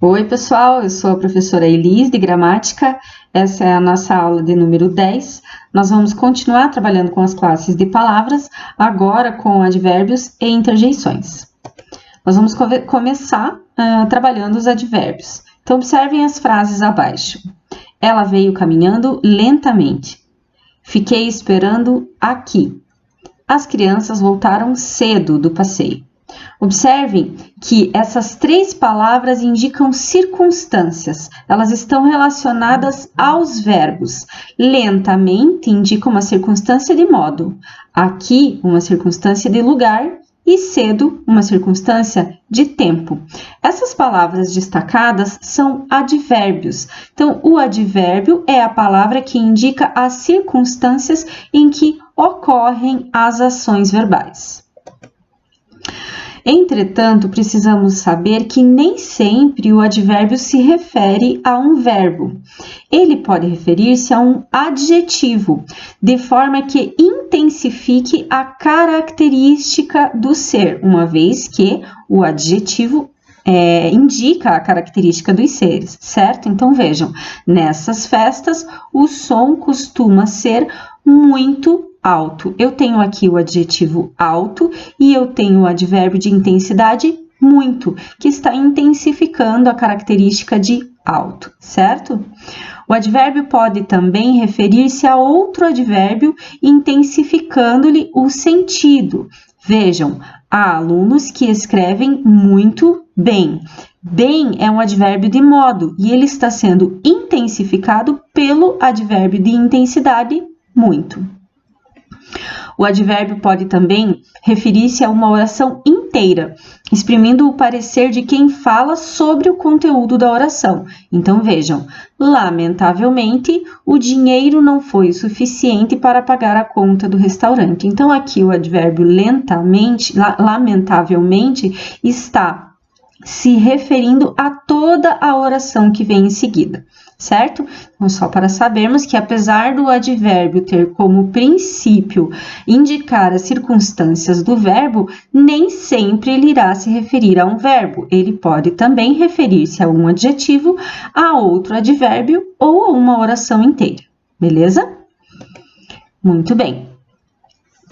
Oi, pessoal, eu sou a professora Elis, de Gramática. Essa é a nossa aula de número 10. Nós vamos continuar trabalhando com as classes de palavras, agora com advérbios e interjeições. Nós vamos começar trabalhando os advérbios. Então, observem as frases abaixo. Ela veio caminhando lentamente. Fiquei esperando aqui. As crianças voltaram cedo do passeio. Observem que essas três palavras indicam circunstâncias, elas estão relacionadas aos verbos. Lentamente indica uma circunstância de modo, aqui uma circunstância de lugar e cedo uma circunstância de tempo. Essas palavras destacadas são advérbios. Então, o advérbio é a palavra que indica as circunstâncias em que ocorrem as ações verbais. Entretanto, precisamos saber que nem sempre o advérbio se refere a um verbo. Ele pode referir-se a um adjetivo, de forma que intensifique a característica do ser, uma vez que o adjetivo indica a característica dos seres, certo? Então, vejam, nessas festas, o som costuma ser muito alto. Eu tenho aqui o adjetivo alto e eu tenho o advérbio de intensidade muito, que está intensificando a característica de alto, certo? O advérbio pode também referir-se a outro advérbio, intensificando-lhe o sentido. Vejam, há alunos que escrevem muito bem. Bem é um advérbio de modo e ele está sendo intensificado pelo advérbio de intensidade muito. O advérbio pode também referir-se a uma oração inteira, exprimindo o parecer de quem fala sobre o conteúdo da oração. Então, vejam, lamentavelmente, o dinheiro não foi suficiente para pagar a conta do restaurante. Então, aqui o advérbio lamentavelmente está se referindo a toda a oração que vem em seguida, certo? Então, só para sabermos que apesar do advérbio ter como princípio indicar as circunstâncias do verbo, nem sempre ele irá se referir a um verbo. Ele pode também referir-se a um adjetivo, a outro advérbio ou a uma oração inteira, beleza? Muito bem.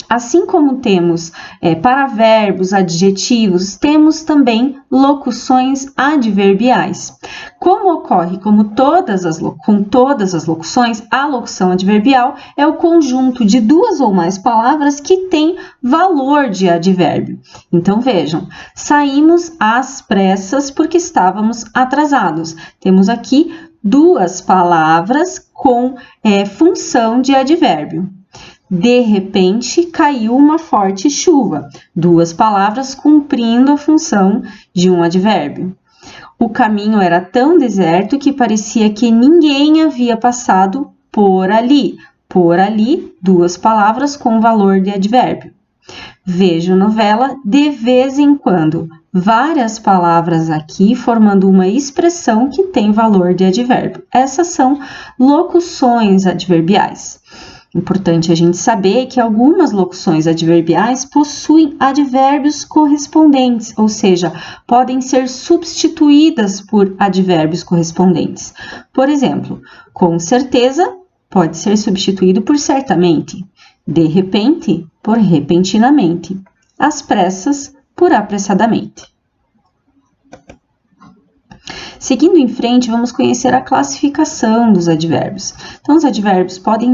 Assim como temos paraverbos, adjetivos, temos também locuções adverbiais. Como ocorre com todas as locuções, a locução adverbial é o conjunto de duas ou mais palavras que tem valor de advérbio. Então, vejam, saímos às pressas porque estávamos atrasados. Temos aqui duas palavras com função de advérbio. De repente, caiu uma forte chuva. Duas palavras cumprindo a função de um advérbio. O caminho era tão deserto que parecia que ninguém havia passado por ali. Por ali, duas palavras com valor de advérbio. Vejo novela de vez em quando. Várias palavras aqui formando uma expressão que tem valor de advérbio. Essas são locuções adverbiais. Importante a gente saber que algumas locuções adverbiais possuem advérbios correspondentes, ou seja, podem ser substituídas por advérbios correspondentes. Por exemplo, com certeza pode ser substituído por certamente, de repente por repentinamente, às pressas por apressadamente. Seguindo em frente, vamos conhecer a classificação dos advérbios. Então, os advérbios podem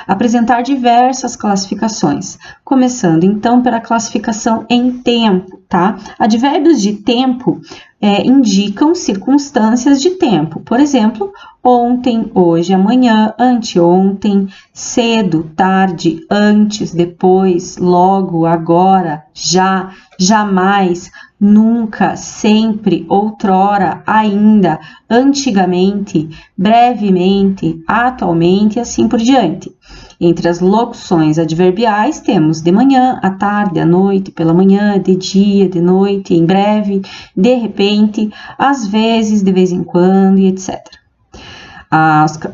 apresentar diversas classificações, começando então pela classificação em tempo, tá? Advérbios de tempo indicam circunstâncias de tempo, por exemplo, ontem, hoje, amanhã, anteontem, cedo, tarde, antes, depois, logo, agora, já, jamais, nunca, sempre, outrora, ainda, antigamente, brevemente, atualmente e assim por diante. Entre as locuções adverbiais temos de manhã, à tarde, à noite, pela manhã, de dia, de noite, em breve, de repente, às vezes, de vez em quando e etc.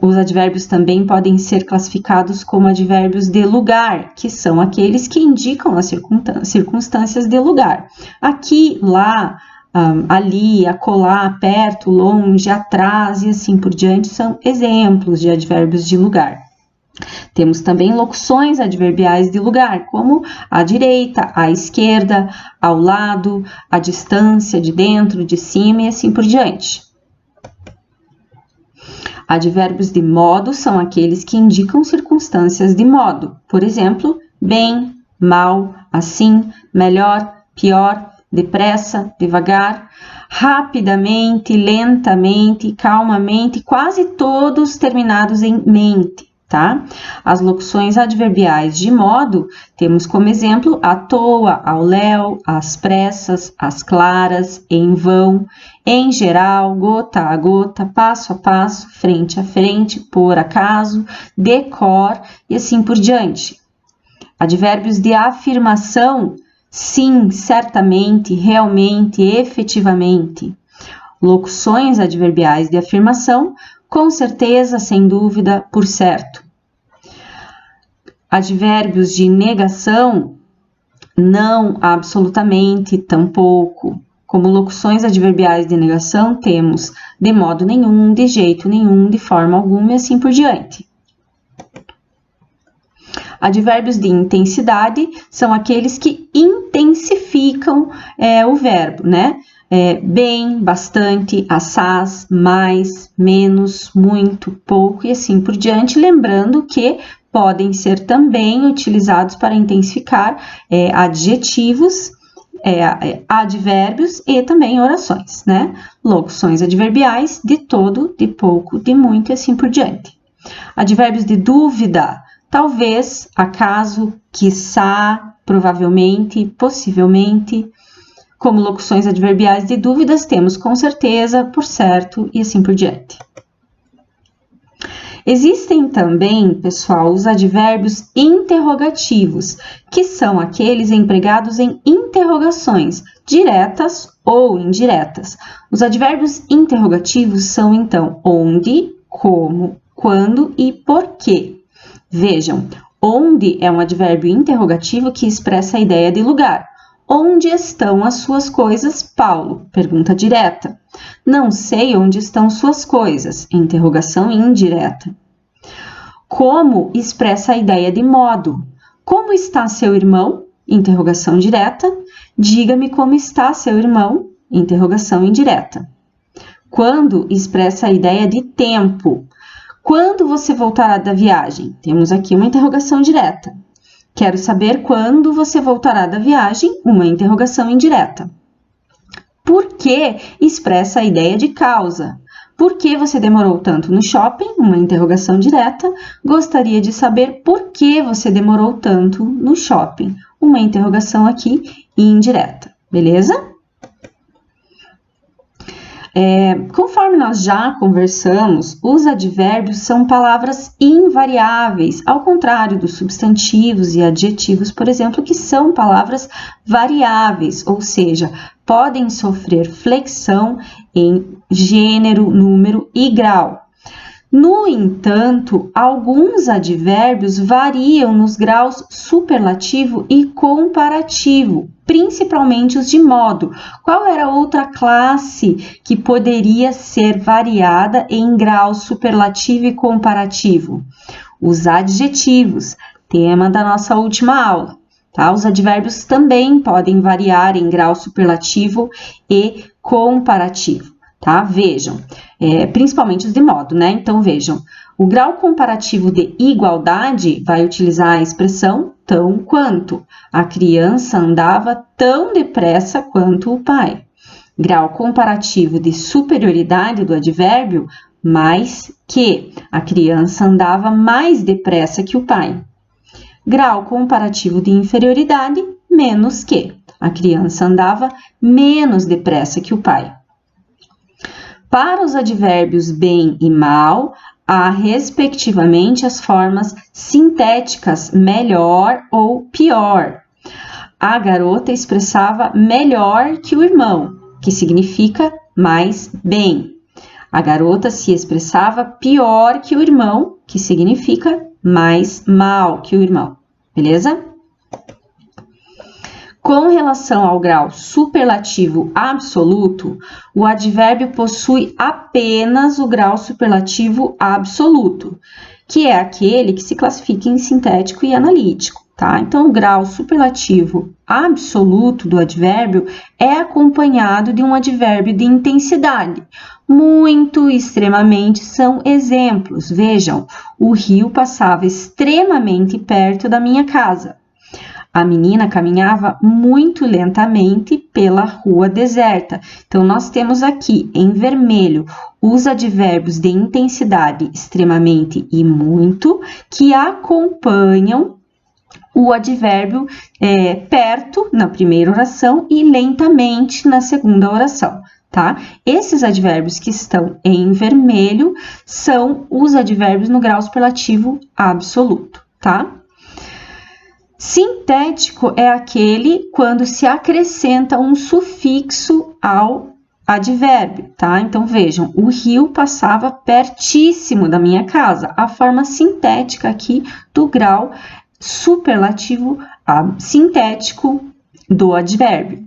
Os advérbios também podem ser classificados como advérbios de lugar, que são aqueles que indicam as circunstâncias de lugar. Aqui, lá, ali, acolá, perto, longe, atrás e assim por diante são exemplos de advérbios de lugar. Temos também locuções adverbiais de lugar, como à direita, à esquerda, ao lado, à distância, de dentro, de cima e assim por diante. Advérbios de modo são aqueles que indicam circunstâncias de modo. Por exemplo, bem, mal, assim, melhor, pior, depressa, devagar, rapidamente, lentamente, calmamente, quase todos terminados em mente, tá? As locuções adverbiais de modo, temos como exemplo à toa, ao léu, às pressas, às claras, em vão, em geral, gota a gota, passo a passo, frente a frente, por acaso, decor e assim por diante. Advérbios de afirmação, sim, certamente, realmente, efetivamente. Locuções adverbiais de afirmação, com certeza, sem dúvida, por certo. Advérbios de negação, não, absolutamente, tampouco. Como locuções adverbiais de negação, temos de modo nenhum, de jeito nenhum, de forma alguma e assim por diante. Advérbios de intensidade são aqueles que intensificam o verbo, né? Bem, bastante, assaz, mais, menos, muito, pouco e assim por diante, lembrando que podem ser também utilizados para intensificar adjetivos, advérbios e também orações, né? Locuções adverbiais de todo, de pouco, de muito e assim por diante. Advérbios de dúvida, talvez, acaso, quiçá, provavelmente, possivelmente. Como locuções adverbiais de dúvidas, temos com certeza, por certo e assim por diante. Existem também, pessoal, os advérbios interrogativos, que são aqueles empregados em interrogações, diretas ou indiretas. Os advérbios interrogativos são, então, onde, como, quando e por quê. Vejam, onde é um advérbio interrogativo que expressa a ideia de lugar. Onde estão as suas coisas, Paulo? Pergunta direta. Não sei onde estão suas coisas. Interrogação indireta. Como expressa a ideia de modo. Como está seu irmão? Interrogação direta. Diga-me como está seu irmão? Interrogação indireta. Quando expressa a ideia de tempo. Quando você voltará da viagem? Temos aqui uma interrogação direta. Quero saber quando você voltará da viagem? Uma interrogação indireta. Por que expressa a ideia de causa? Por que você demorou tanto no shopping? Uma interrogação direta. Gostaria de saber por que você demorou tanto no shopping? Uma interrogação aqui indireta. Beleza? Conforme nós já conversamos, os advérbios são palavras invariáveis, ao contrário dos substantivos e adjetivos, por exemplo, que são palavras variáveis, ou seja, podem sofrer flexão em gênero, número e grau. No entanto, alguns advérbios variam nos graus superlativo e comparativo, principalmente os de modo. Qual era a outra classe que poderia ser variada em grau superlativo e comparativo? Os adjetivos, tema da nossa última aula. Tá? Os advérbios também podem variar em grau superlativo e comparativo. Tá? Vejam, principalmente os de modo, né? Então, vejam, o grau comparativo de igualdade vai utilizar a expressão tão quanto. A criança andava tão depressa quanto o pai. Grau comparativo de superioridade do advérbio, mais que. A criança andava mais depressa que o pai. Grau comparativo de inferioridade, menos que. A criança andava menos depressa que o pai. Para os advérbios bem e mal, há respectivamente as formas sintéticas melhor ou pior. A garota expressava melhor que o irmão, que significa mais bem. A garota se expressava pior que o irmão, que significa mais mal que o irmão. Beleza? Com relação ao grau superlativo absoluto, o advérbio possui apenas o grau superlativo absoluto, que é aquele que se classifica em sintético e analítico, tá? Então, o grau superlativo absoluto do advérbio é acompanhado de um advérbio de intensidade. Muito, extremamente são exemplos. Vejam, o rio passava extremamente perto da minha casa. A menina caminhava muito lentamente pela rua deserta. Então, nós temos aqui em vermelho os advérbios de intensidade extremamente e muito, que acompanham o advérbio perto na primeira oração e lentamente na segunda oração, tá? Esses advérbios que estão em vermelho são os advérbios no grau superlativo absoluto, tá? Sintético é aquele quando se acrescenta um sufixo ao advérbio, tá? Então, vejam, o rio passava pertíssimo da minha casa. A forma sintética aqui do grau superlativo sintético do advérbio.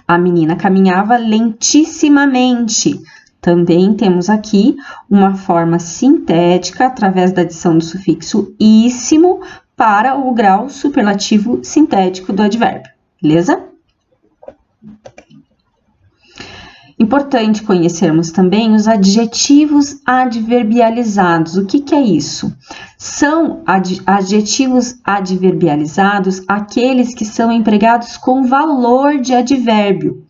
A menina caminhava lentissimamente. Também temos aqui uma forma sintética através da adição do sufixo íssimo para o grau superlativo sintético do advérbio, beleza? Importante conhecermos também os adjetivos adverbializados. O que é isso? São adjetivos adverbializados aqueles que são empregados com valor de advérbio,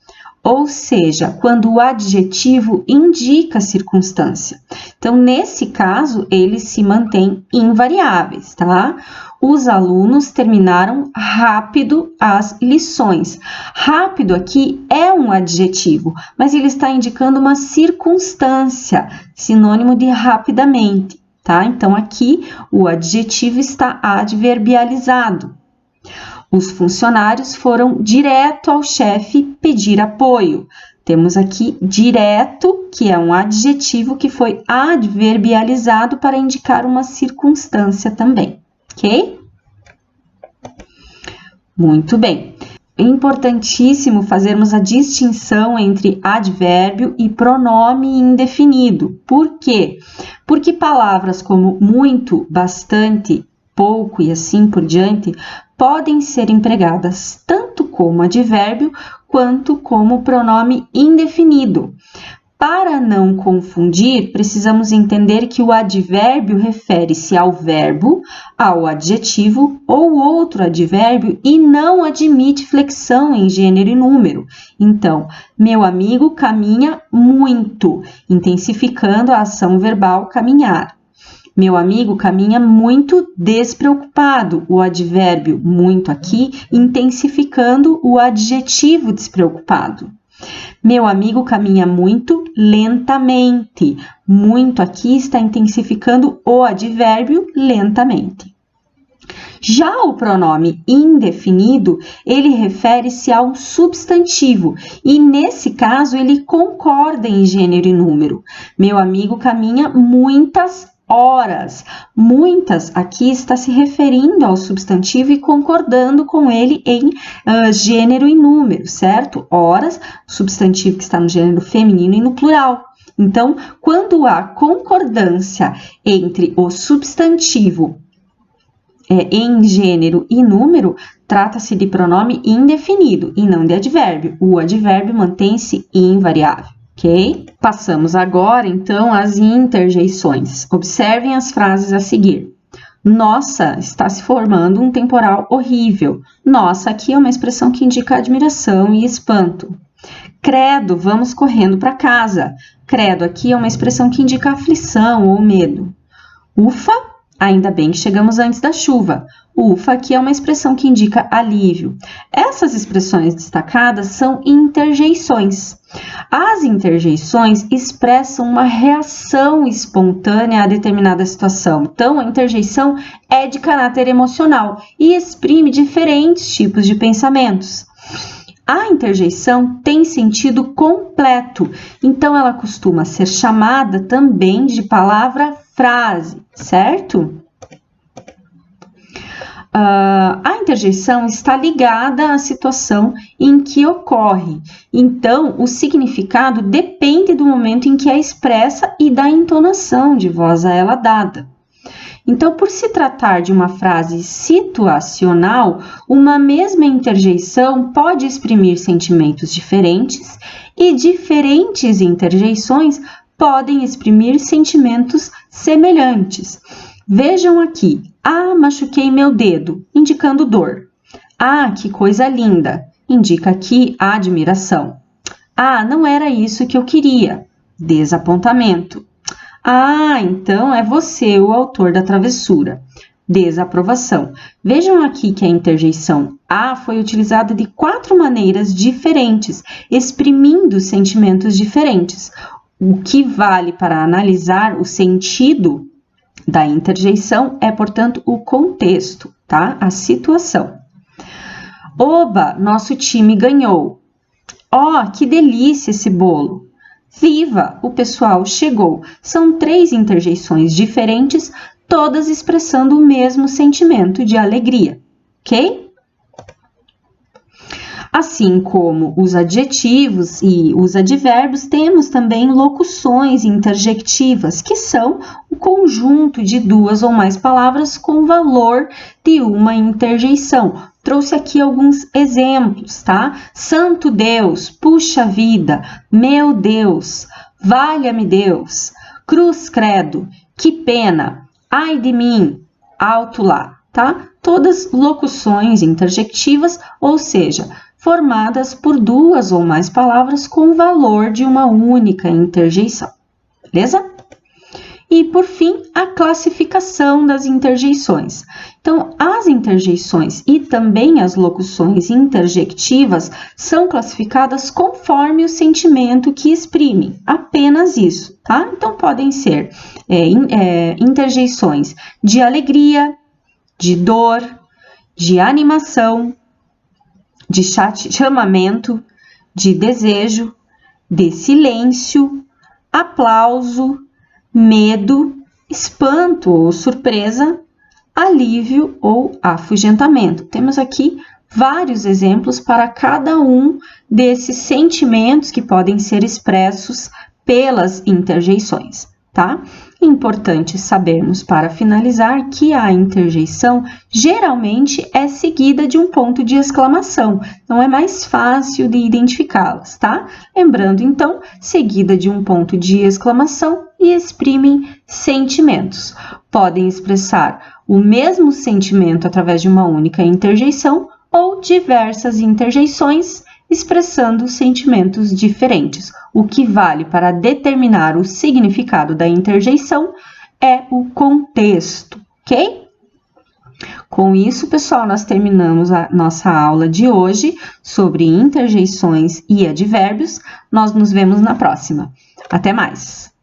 ou seja, quando o adjetivo indica a circunstância. Então, nesse caso, eles se mantêm invariáveis, tá? Os alunos terminaram rápido as lições. Rápido aqui é um adjetivo, mas ele está indicando uma circunstância, sinônimo de rapidamente, tá? Então, aqui o adjetivo está adverbializado. Os funcionários foram direto ao chefe pedir apoio. Temos aqui direto, que é um adjetivo que foi adverbializado para indicar uma circunstância também, ok? Muito bem. É importantíssimo fazermos a distinção entre advérbio e pronome indefinido. Por quê? Porque palavras como muito, bastante, pouco e assim por diante podem ser empregadas tanto como advérbio quanto como pronome indefinido. Para não confundir, precisamos entender que o advérbio refere-se ao verbo, ao adjetivo ou outro advérbio e não admite flexão em gênero e número. Então, meu amigo caminha muito, intensificando a ação verbal caminhar. Meu amigo caminha muito despreocupado, o advérbio muito aqui intensificando o adjetivo despreocupado. Meu amigo caminha muito lentamente, muito aqui está intensificando o advérbio lentamente. Já o pronome indefinido, ele refere-se a um substantivo e, nesse caso, ele concorda em gênero e número. Meu amigo caminha muitas horas. Muitas aqui está se referindo ao substantivo e concordando com ele em gênero e número, certo? Horas, substantivo que está no gênero feminino e no plural. Então, quando há concordância entre o substantivo em gênero e número, trata-se de pronome indefinido e não de advérbio. O advérbio mantém-se invariável. Ok? Passamos agora, então, às interjeições. Observem as frases a seguir. Nossa, está se formando um temporal horrível. Nossa, aqui é uma expressão que indica admiração e espanto. Credo, vamos correndo para casa. Credo, aqui é uma expressão que indica aflição ou medo. Ufa, ainda bem que chegamos antes da chuva. Ufa, aqui é uma expressão que indica alívio. Essas expressões destacadas são interjeições. As interjeições expressam uma reação espontânea a determinada situação. Então, a interjeição é de caráter emocional e exprime diferentes tipos de pensamentos. A interjeição tem sentido completo, então ela costuma ser chamada também de palavra-frase, certo? a interjeição está ligada à situação em que ocorre. Então, o significado depende do momento em que é expressa e da entonação de voz a ela dada. Então, por se tratar de uma frase situacional, uma mesma interjeição pode exprimir sentimentos diferentes e diferentes interjeições podem exprimir sentimentos semelhantes. Vejam aqui, machuquei meu dedo, indicando dor. Que coisa linda, indica aqui a admiração. Não era isso que eu queria, desapontamento. Então é você o autor da travessura, desaprovação. Vejam aqui que a interjeição foi utilizada de 4 maneiras diferentes, exprimindo sentimentos diferentes. O que vale para analisar o sentido da interjeição é, portanto, o contexto, tá? A situação. Oba, nosso time ganhou. Que delícia esse bolo. Viva, o pessoal chegou. São 3 interjeições diferentes, todas expressando o mesmo sentimento de alegria, ok? Assim como os adjetivos e os advérbios, temos também locuções interjectivas, que são o conjunto de 2 ou mais palavras com valor de uma interjeição. Trouxe aqui alguns exemplos, tá? Santo Deus, puxa vida, meu Deus, valha-me Deus, cruz credo, que pena, ai de mim, alto lá, tá? Todas locuções interjectivas, ou seja, formadas por 2 ou mais palavras com o valor de uma única interjeição, beleza? E, por fim, a classificação das interjeições. Então, as interjeições e também as locuções interjectivas são classificadas conforme o sentimento que exprimem, apenas isso, tá? Então, podem ser interjeições de alegria, de dor, de animação, de chamamento, de desejo, de silêncio, aplauso, medo, espanto ou surpresa, alívio ou afugentamento. Temos aqui vários exemplos para cada um desses sentimentos que podem ser expressos pelas interjeições, tá? Importante sabermos, para finalizar, que a interjeição geralmente é seguida de um ponto de exclamação, então é mais fácil de identificá-las, tá? Lembrando, então, seguida de um ponto de exclamação e exprimem sentimentos. Podem expressar o mesmo sentimento através de uma única interjeição ou diversas interjeições expressando sentimentos diferentes. O que vale para determinar o significado da interjeição é o contexto, ok? Com isso, pessoal, nós terminamos a nossa aula de hoje sobre interjeições e advérbios. Nós nos vemos na próxima. Até mais!